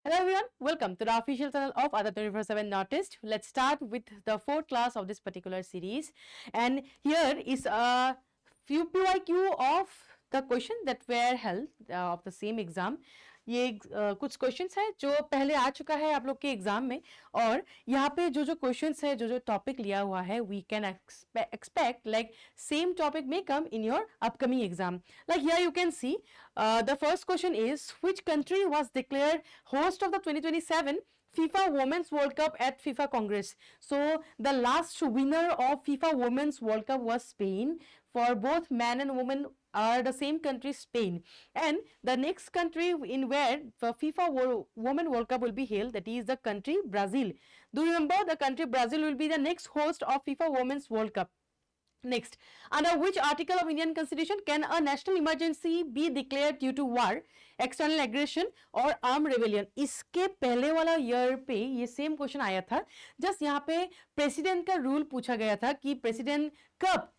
Hello everyone, welcome to the official channel of Ada 24/7 Artist. Let's start with the fourth class of this particular series, and here is a few PYQ of the question that were held of the same exam. ये कुछ questions है जो पहले आ चुका है आप लोग के एग्जाम में, और यहाँ पे जो जो क्वेश्चंस है जो जो टॉपिक लिया हुआ है we can expect like same topic में come in your upcoming exam. Like here you can see the first question is, which country was declared host of the 2027 FIFA Women's World Cup at FIFA Congress? So the last winner of FIFA Women's World Cup was Spain. For both men and women are the same country, Spain. And the next country in where the FIFA Women World Cup will be held, that is the country Brazil. Do you remember the country Brazil will be the next host of FIFA Women's World Cup? Next, under which article of Indian Constitution can a national emergency be declared due to war, external aggression और armed rebellion? इसके पहले वाला year पे ये same question आया था. Just यहाँ पे प्रेसिडेंट का रूल पूछा गया था कि प्रेसिडेंट कब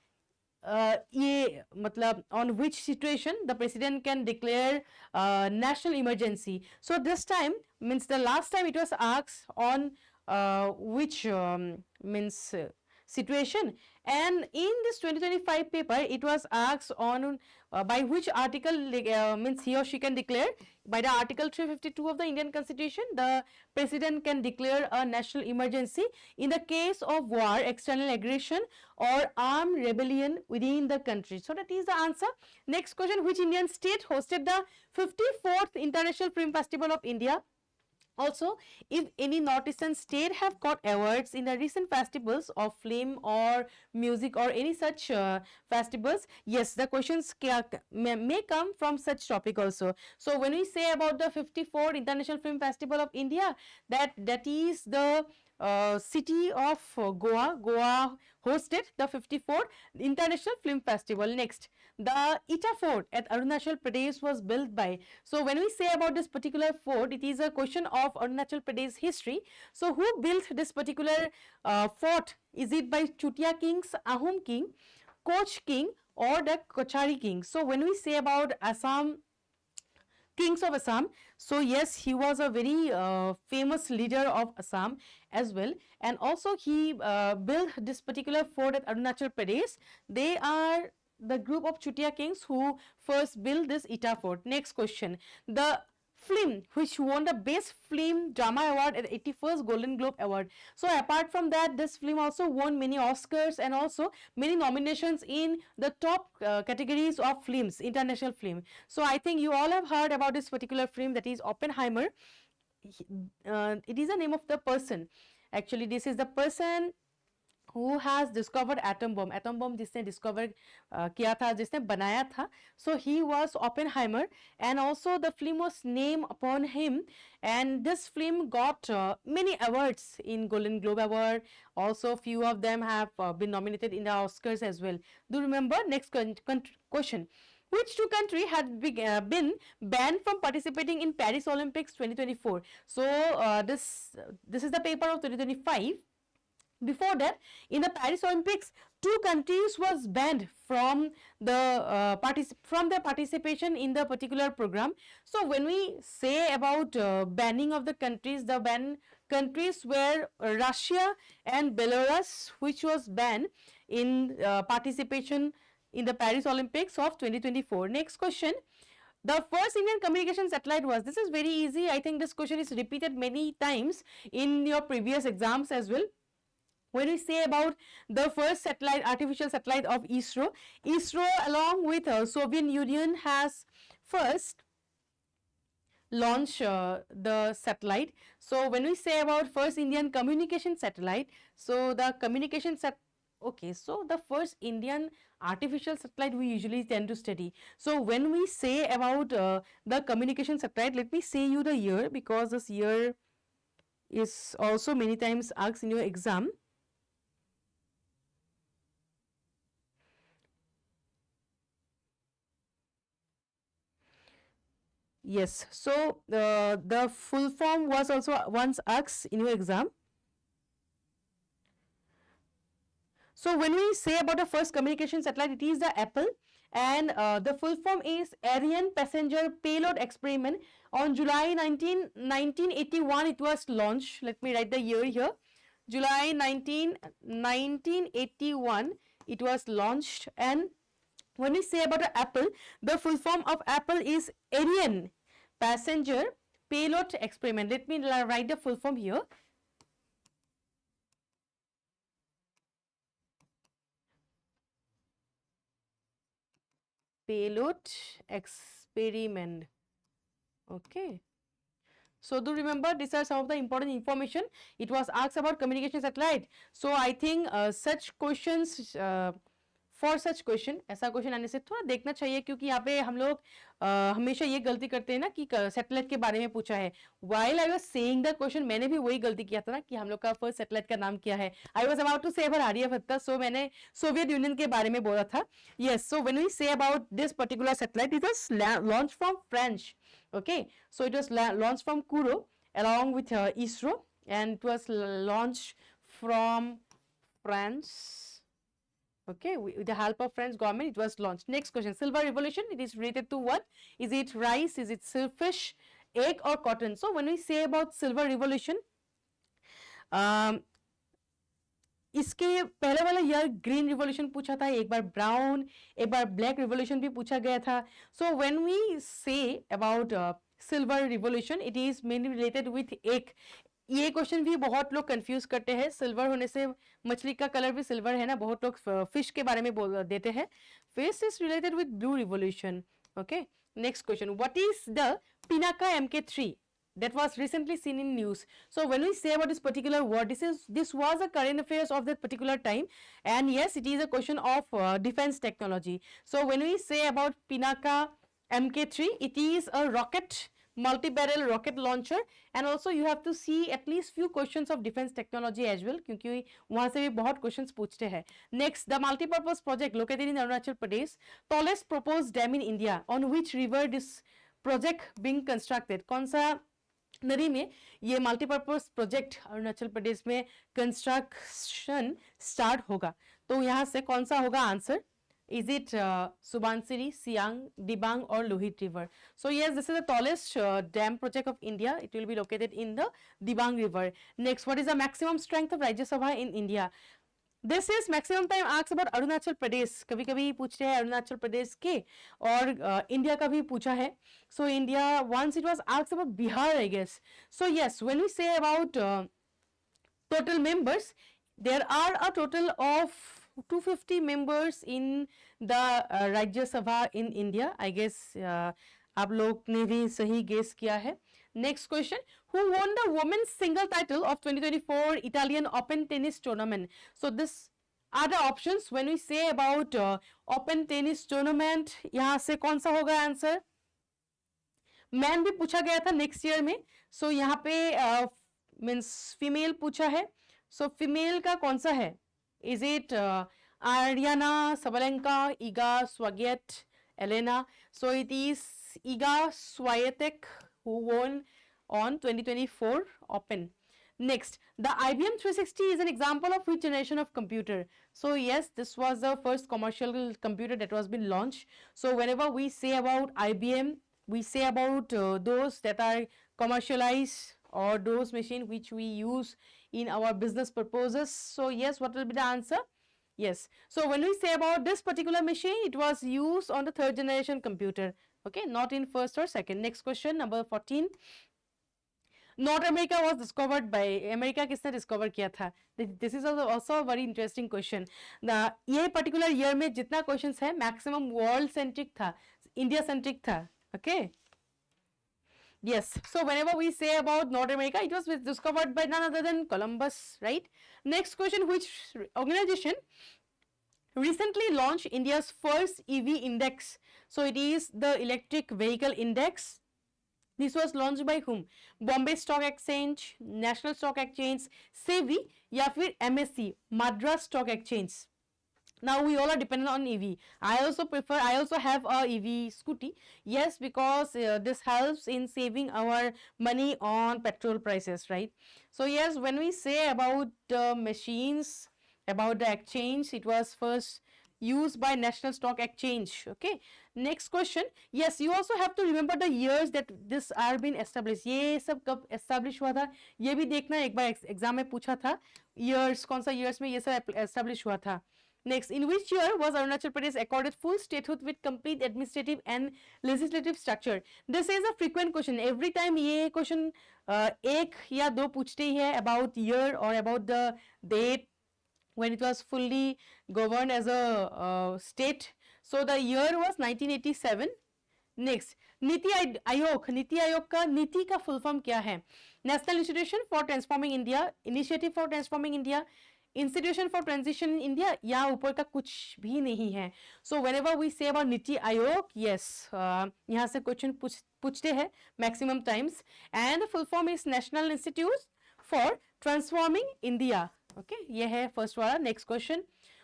ये मतलब on which situation the president can declare national emergency. So this time means the last time it was asked on which means situation, and in this 2025 paper it was asked on by which article means he or she can declare. By the article 352 of the Indian Constitution, the president can declare a national emergency in the case of war, external aggression or armed rebellion within the country. So that is the answer. Next question, which Indian state hosted the 54th International Film Festival of India? Also, if any northeastern state have got awards in the recent festivals of film or music or any such festivals, yes, the questions may come from such topic also. So when we say about the 54th International Film Festival of India, that is the city of Goa. Goa hosted the 54th International Film Festival. Next, the Eta Fort at Arunachal Pradesh was built by. So when we say about this particular fort, it is a question of Arunachal Pradesh history. So who built this particular fort? Is it by Chutia kings, Ahom king, Koch king or the Kochari king? So when we say about Assam, kings of Assam, so yes, he was a very famous leader of Assam as well, and also he built this particular fort at Arunachal Pradesh. They are the group of Chutia kings who first built this Eta fort. Next question, the film which won the best film drama award at 81st Golden Globe Award. So apart from that, this film also won many Oscars and also many nominations in the top categories of films, international film. So I think you all have heard about this particular film, that is Oppenheimer. It is the name of the person. Actually, this is the person who has discovered atom bomb जिसने discover किया था, जिसने बनाया था. So he was Oppenheimer, and also the film was named upon him, and this film got many awards in Golden Globe Award. Also few of them have been nominated in the Oscars as well. Do you remember? Next question, which two country had been banned from participating in Paris Olympics 2024? So this is the paper of 2025. Before that, in the Paris Olympics, two countries was banned from the their participation in the particular program. So when we say about banning of the countries, the banned countries were Russia and Belarus, which was banned in participation in the Paris Olympics of 2024. Next question. The first Indian communication satellite was, this is very easy. I think this question is repeated many times in your previous exams as well. When we say about the first satellite, artificial satellite of ISRO, ISRO along with Soviet Union has first launched the satellite. So when we say about first Indian communication satellite, so the communication okay, so the first Indian artificial satellite we usually tend to study. So when we say about the communication satellite, let me say you the year, because this year is also many times asked in your exam. Yes, so the full form was also once asked in your exam. So when we say about the first communication satellite, it is the Apple, and the full form is Ariane Passenger Payload Experiment. On July 1981 it was launched. Let me write the year here. July 1981 it was launched. And when we say about Apple, the full form of Apple is Ariane Passenger Payload Experiment. Let me write the full form here. Payload experiment. Okay. So do remember, these are some of the important information. It was asked about communication satellite. So I think such questions for such question, ऐसा question आने से थोड़ा देखना चाहिए, क्योंकि यहाँ पे हम लोग हमेशा ये गलती करते हैं ना कि सैटेलाइट के बारे में पूछा है. While I was saying the question, मैंने भी वही गलती किया था ना कि हम लोग का फर्स्ट सैटेलाइट का नाम क्या है. I was about to say about Aryabhata, so मैंने सोवियत यूनियन के बारे में बोला था. Yes, so when we say about this particular satellite, it was launch from French. Okay, so it was launched from Kourou along with ISRO, and it was launched from France. Okay, with the help of French government, it was launched. Next question, silver revolution, it is related to what? Is it rice, is it fish, egg or cotton? So when we say about silver revolution, इसके पहले वाला year green revolution पूछा था, एक बार brown, एक बार black revolution भी पूछा गया था. So when we say about silver revolution, it is mainly related with egg. ये क्वेश्चन भी बहुत लोग कंफ्यूज करते हैं. सिल्वर होने से मछली का कलर भी सिल्वर है ना, बहुत लोग फिश के बारे में बोल देते हैं. Fish is related with blue revolution. Okay, next question, what is the Pinaka MK3 that was recently seen in news? So when we say about this particular word, this was a current affairs of that particular time, and yes, it is a question of defense technology. So when we say about Pinaka MK3, it is a rocket, multi-barrel rocket launcher, and also you have to see at least few questions of defense technology as well, क्योंकि वहाँ से भी बहुत questions पूछते हैं. Next, the multi-purpose project located in Arunachal Pradesh, tallest proposed dam in India. On which river this project being constructed? कौन सा नदी में ये मल्टीपर्पज प्रोजेक्ट अरुणाचल प्रदेश में कंस्ट्रक्शन स्टार्ट होगा? तो यहाँ से कौन सा होगा answer? Is it Subansiri, Siang, Dibang or Lohit River? So yes, this is the tallest dam project of India. It will be located in the Dibang River. Next, what is the maximum strength of Rajya Sabha in India? This is maximum time asked about Arunachal Pradesh. कभी कभी पूछते हैं अरुणाचल प्रदेश के, और India का भी पूछा है. So India, once it was asked about Bihar, I guess. So yes, when we say about total members, there are a total of 250 members in the Rajya Sabha in India. I guess आप लोग ने भी सही guess किया है. Next question, who won the women's single title of 2024 Italian Open Tennis Tournament? So this are the options when we say about Open Tennis Tournament. यहाँ से कौन सा होगा आंसर? मैन भी पूछा गया था नेक्स्ट ईयर में. सो यहाँ पे मीन्स फीमेल पूछा है. सो फीमेल का कौन सा है? Is it Aryna Sabalenka, Iga स्वागेट, Elena? So it is Iga Swiatek who won on 2024 Open. Next, the IBM 360 is an example of which generation of computer? So yes, this was the first commercial computer that was been launched. So whenever we say about IBM, we say about those that are commercialized or those machines which we use in our business purposes. So yes, what will be the answer? Yes. So when we say about this particular machine, it was used on the third generation computer. Okay, not in first or second. Next question, number 14. North America was discovered by America. किसने discover किया था? This is also a very interesting question. ये particular year में जितना questions है, maximum world centric था, India centric था. Okay. Yes. So whenever we say about North America, it was discovered by none other than Columbus, right? Next question, which organization recently launched India's first EV index? So it is the Electric Vehicle Index. This was launched by whom? Bombay Stock Exchange, National Stock Exchange, SEBI, या फिर MSC, Madras Stock Exchange. Now we all are dependent on EV. I also have a EV scooty. Yes, because this helps in saving our money on petrol prices, right? So yes, when we say about the machines, about the exchange, it was first used by National Stock Exchange. Okay, next question. Yes, you also have to remember the years that this are been established. ये सब कब establish हुआ था ये भी देखना, एक बार exam में पूछा था years, कौन सा years में ये सब establish हुआ था. Next, in which year was Arunachal Pradesh accorded full statehood with complete administrative and legislative structure? This is a frequent question. Every time ये question एक या दो पूछते ही है about year or about the date when it was fully governed as a state. So the year was 1987. Next, NITI Aayog. NITI Aayog का नीति का full form क्या है? National institution for transforming India, initiative for transforming India, institution for transition in India, या ऊपर का कुछ भी नहीं है. So whenever we say about NITI Aayog, yes, यहाँ से क्वेश्चन पूछते हैं maximum times. And full form is national institute for transforming India. Okay, ये है फर्स्ट वाला. Next question,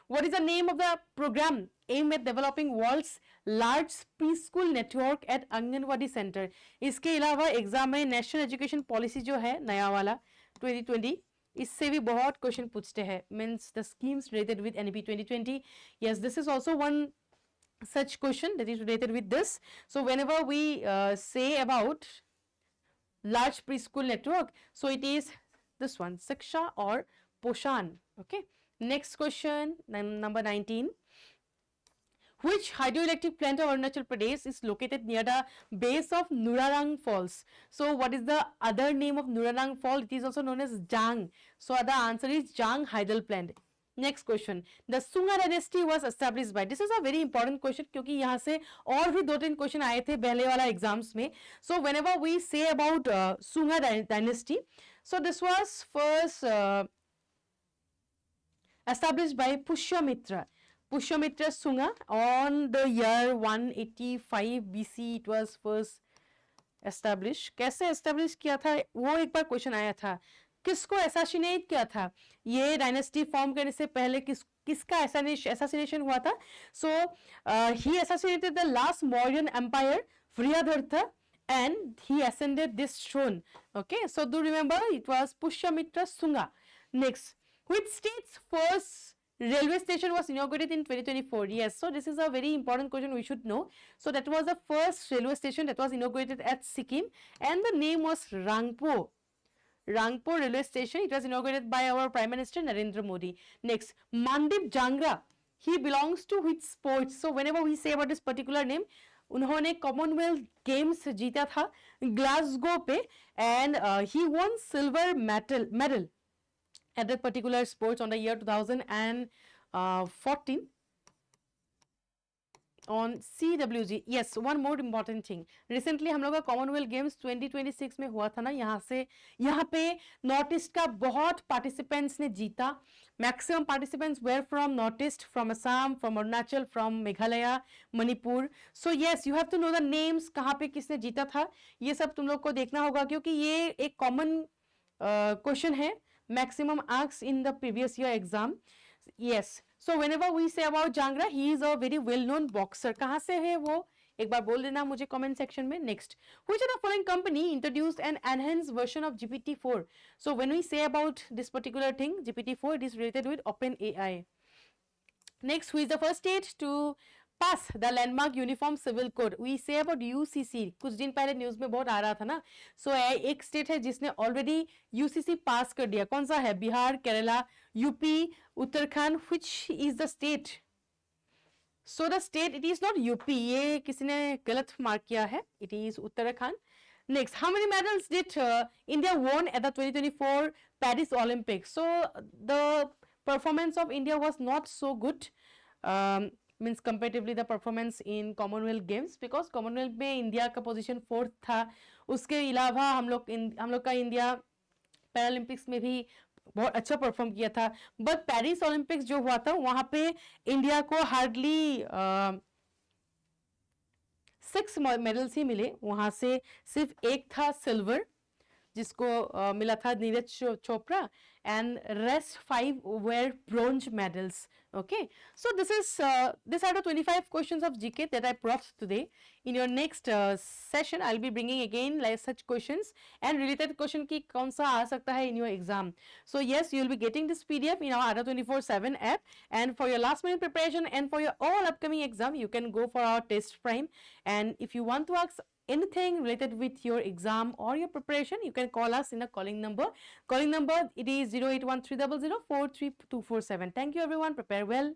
what is the name of the program aimed at developing world's large preschool network at Anganwadi center? इसके अलावा exam में national education policy जो है नया वाला 2020, इससे भी बहुत क्वेश्चन पूछते हैं. Means the schemes related with NEP 2020. yes, this is also one such question that is related with this. So whenever we say about large preschool network, so it is this one, Shiksha or Poshan. Okay, next question, number 19. Which hydroelectric plant of Arunachal Pradesh is located near the base of Nurarang Falls? So what is the other name of Nurarang Fall? It is also known as Jang. So the answer is Jang hydel plant. Next question, the Sunga dynasty was established by. This is a very important question क्योंकि यहाँ से और भी 2-3 question आए थे पहले वाला exams में. So whenever we say about Sunga dynasty, so this was first established by Pushyamitra. Pushyamitra Sunga on the year 185 BC it was first established. कैसे establish किया था वो एक बार क्वेश्चन आया था. किसको assassinate किया था? ये डायनेस्टी फॉर्म करने से पहले किसका assassination हुआ था? So he assassinated the last Mauryan empire, Vriyadhartha, and he ascended this throne. Okay, so do remember it was Pushyamitra Sunga. Next, which state's first railway station was inaugurated in 2024? Yes, so this is a very important question we should know. So that was the first railway station that was inaugurated at Sikkim, and the name was Rangpo. Rangpo railway station. It was inaugurated by our Prime Minister Narendra Modi. Next, Mandip Jangra. He belongs to which sports? So whenever we say about this particular name, उन्होंने Commonwealth games जीता था Glasgow पे, and he won silver medal at that particular sports on the year 2014 on CWG. Yes, one more important thing. Recently हम लोग का Commonwealth games 2026 में हुआ था ना, यहाँ पे नॉर्थ ईस्ट का बहुत पार्टिसिपेंट्स ने जीता. Maximum participants were from north east, from Assam, from Arunachal, from Meghalaya, Manipur. So yes, you have to know the names, कहाँ पे किसने जीता था, ये सब तुम लोग को देखना होगा क्योंकि ये एक कॉमन क्वेश्चन है. Maximum asked in the previous year exam. Yes, so whenever we say about Jangra, he is a very well known boxer. कहाँ से है वो, एक बार बोल देना मुझे comment section में. Next, which of the following company introduced an enhanced version of GPT-4? So when we say about this particular thing, GPT-4, it is related with OpenAI. Next, who is the first state to pass the landmark uniform civil code? We say about UCC. कुछ दिन पहले news में बहुत आ रहा था ना. So एक state है जिसने ऑलरेडी UCC पास कर दिया. कौन सा है? Bihar, Kerala, UP, Uttarakhand. which is the state? So the state, it is not UP. ये किसी ने गलत मार्क किया है. It is Uttarakhand. Next, how many medals did India won at the 2024 Paris Olympics? So the performance of India was not so good. Means comparatively the performance in Commonwealth Games, because Commonwealth में India का position 4th था. उसके अलावा हम लोग का India Paralympics में भी बहुत अच्छा परफॉर्म किया था. बट पेरिस ओलंपिक्स जो हुआ था वहां पे इंडिया को हार्डली 6 मेडल्स ही मिले. वहां से सिर्फ एक था सिल्वर जिसको मिला था Neeraj Chopra, and rest 5 were bronze medals. Okay, so this is these are the 25 questions of GK that I brought today. In your next session, I'll be bringing again like such questions and related question ki kaun sa aa sakta hai in your exam. So yes, you will be getting this PDF in our Ada 24/7 app, and for your last minute preparation and for your all upcoming exam, you can go for our test prime. And if you want to ask anything related with your exam or your preparation, you can call us in a calling number. Calling number, it is 081300 43247. Thank you everyone. Prepare well.